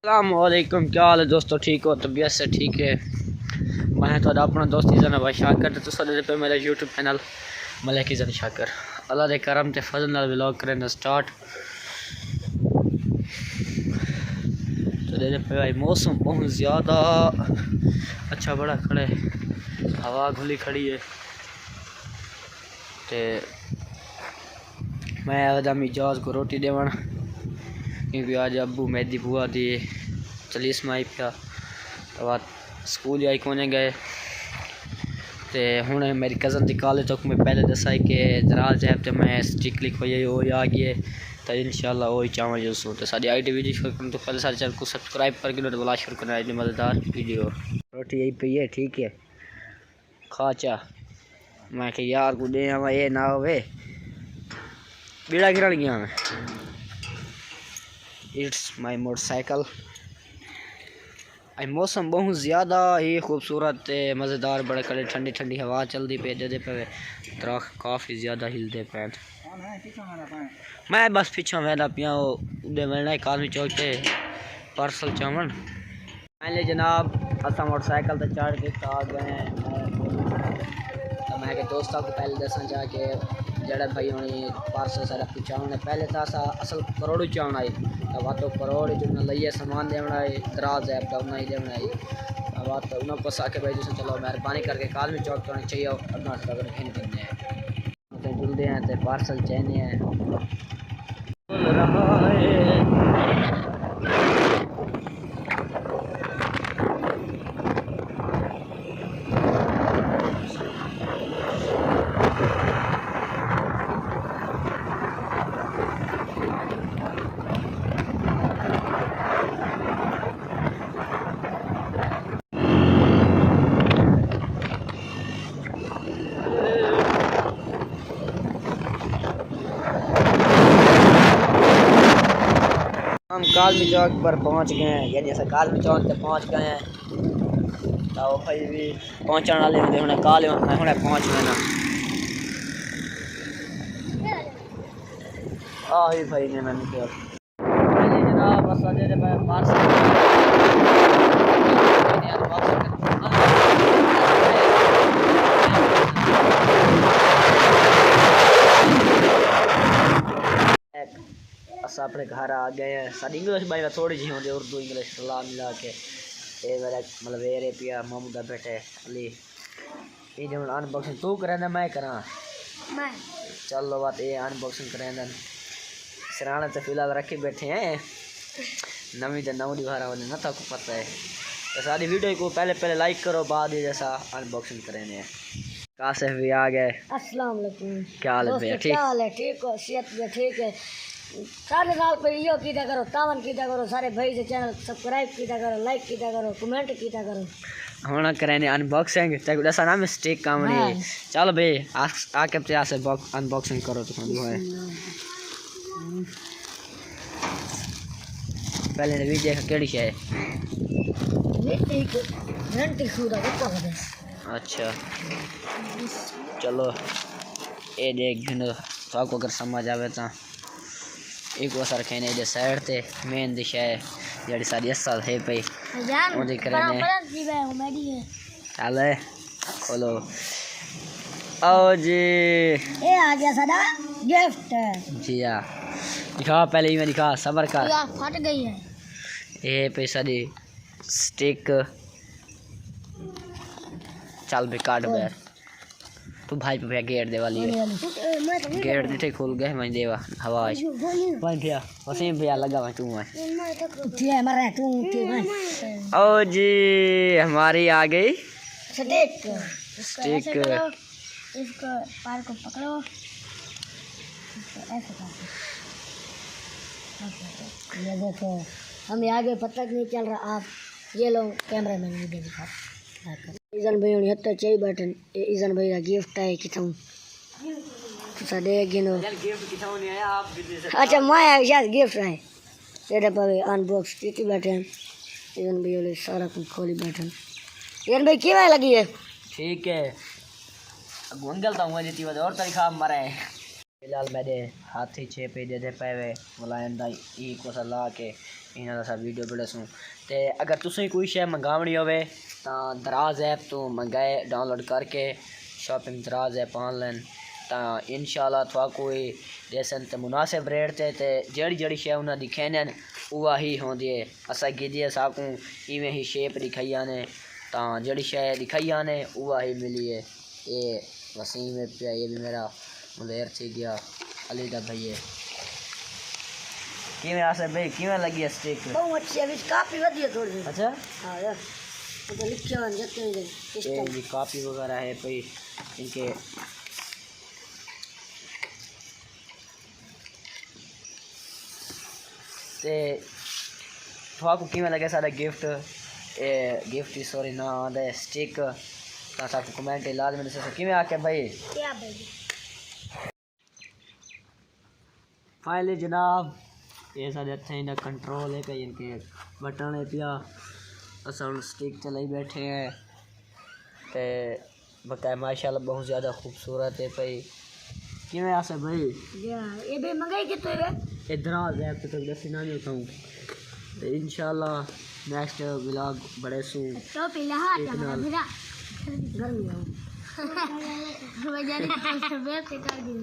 अस्सलामुअलैकुम, क्या हाल है दोस्तों? ठीक हो? तबीयत से ठीक है? मैं तो अपना दोस्त ईज़न भाई शाकर तो सारे पे मेरा यूट्यूब चैनल मलिक ईज़न शाकर अल्लाह के करम ते फजल नाल व्लॉग करें स्टार्ट। तो दे पे भाई मौसम बहुत ज़्यादा अच्छा बड़ा खड़े, हवा खुली खड़ी है। ते मैं आदा मिजाज को रोटी देवन क्योंकि आज अबू मेहदी बुआ दी चलीस में आई पिया तो स्कूल आई कोने गए। तो हूँ मेरी कज़न की कॉलेज तक मैं पहले दसा कि दराज ऐप तो मैं स्टिकली खोई वो आ गई तो इंशाल्लाह वही चावल जो सो तो सारी आई डी वीडियो तो पहले सारे चैनल को सब्सक्राइब करके तो बुला शुरू करना है मज़ेदार वीडियो। रोटी यही पी है, ठीक है खा चा। मैं कि यार को दे ये ना हो बीड़ा गिरन गया मैं। It's my motorcycle. मौसम बहुत ज़्यादा ही खूबसूरत है, मज़ेदार बड़े कड़े ठंडी ठंडी हवा चलती पे दे पे दरख्त काफ़ी ज़्यादा हिलते पे। मैं बस पीछा वह पिया उदे मिलना कालमी चौक से पार्सल चावन पहले जनाब असा मोटरसाइकिल तो चढ़ के आ गए हैं। तो मैं दोस्तों को पहले दसा चाह के जड़े भाई होनी पार्सल सारा पहुँचाने पहले तो असा असल करोड़ चावना आई अब तो करोड़ जो लइए सामान देना है दराज ऐप का उन्हें देना है। अब तो उन्होंने को आके भाई जिसने चलो मेहरबानी करके कालमी चौक तो चाहिए अपना कहीं देने हैं तो जुलते हैं तो पार्सल चहने हैं रहा है। हम कालमी चौक पर पहुंच गए हैं, यानी ऐसा कालमी चौक तक पहुंच गए हैं। तो भाई भी पहुंचने वाले होंगे हमने काल हमने पहुंच गए ना ही भाई ने मैंने किया जनाब बस अस अपने घर आ गए हैं। सारी इंग्लिश भाई थोड़ी जी होंगे उर्दू इंग्लिश सलाह मिला के ये मेरा मतलब वेरे पिया ममूदा बेटे अली ये जो अनबॉक्सिंग तू करें मैं करा मैं चलो बात ये अनबॉक्सिंग करें सराहना तो फिलहाल रखे बैठे हैं नवी तो नवी दिवारा वाले ना तो पता है। तो सारी वीडियो को पहले लाइक करो बाद ही जैसा अनबॉक्सिंग करेंगे। कासिफ भी आ गए। अस्सलाम वालेकुम। क्या हाल है भैया? ठीक क्या हाल है? ठीक हो? सेहत भी ठीक है? सारे साल पर यो कीता करो तावन कीता करो सारे भाई से चैनल सब्सक्राइब कीता करो लाइक कीता करो कमेंट कीता करो। होना करेंगे अनबॉक्सिंग तक ऐसा ना मिस्टेक काम नहीं। चलो भाई आके पे से अनबॉक्सिंग करो तो है पहले वीडियो का केड़ी है घंटी खुदा को कर। अच्छा चलो ये देख गिनो तो आपको अगर समझ आवे तो एक वो सर कहने दे साइड ते मेन दिशा है जड़ी सारी असल है पे वो देख रहे हैं। चले खोलो आओ जी ये आ गया सादा गिफ्ट जी हाँ दिखा पहले ही मैं दिखा सबर कर फट गई है ये पैसा दी स्टिक चल भी काट बैर तू भाई पे गेट दे वाली है गेट दे खोल गए मैं देवा हवा पानी भैया वसीम भैया लगा मैं तू मैं उठिए मरे तू उठी मैं ओ जी हमारी आ गई स्टिक इसको पार को पकड़ो ऐसे ये देखो हमें आगे पता नहीं चल रहा। आप ये लो कैमरा मैन वीडियो दिखा ईज़न भाई उन्हें तो चाहिए बटन ईज़न भाई का गिफ्ट है कि तुम तो देख गिनो गिफ्ट किथा नहीं आया आप अच्छा मैं शायद गिफ्ट है तेरे पर अनबॉक्स की बैठे ईज़न भाई वाले सारा कुछ खोली बैठे ईज़न भाई क्या लगी है ठीक है अब मंगल तो हुआ जीती और तरीका मरे फिलहाल मेरे हाथी छे पे दे पे मुलायम दाई ई को सलाह के इन्हां दा सब वीडियो बड़ा सूं ते अगर तुसें कोई शे मंगावनी होवे तां दराज ऐप तो मंगाए डाउनलोड करके शॉपिंग दराज ऐप ऑनलाइन तां इंशाल्लाह थोड़ा कोई देसन ते मुनासिब रेट ते जेड़ी शे उन्हां दी खेने उहा ही होंदी है असा गिदिए साकू इवें ही शेप दिखाई आने तां जेड़ी शे दिखाई आने उहा ही मिली है। ये वसीम है पिया ये भी मेरा मुलेर थी गया अली दा भाई है किवें आसे भाई किवें लगी है स्टिक बहुत अच्छी है काफी वधिया थोड़ी अच्छा हां यार तो लिखियो है जते ये सिस्टम जी कॉपी वगैरह है भाई इनके ते थोड़ा किवें लगे सारा गिफ्ट गिफ्ट सॉरी ना आंदा स्टिक ता सब कमेंट लाजमी दसो किवें आके भाई क्या भाई फाइनली जनाब ये सारे हथे इनका कंट्रोल है कहीं इनके बटन है पिया अस स्टिक चलाई बैठे हैं ते बकाया माशाल्लाह बहुत ज़्यादा खूबसूरत है भाई किवें आसे भाई ये भी मंगाई के तो है इधर आ जाए तो दसी ना नहीं खाऊं तो इंशाल्लाह नेक्स्ट व्लॉग बड़े सू तो पहला हाथ मेरा गर्मी हो वजह से कर दी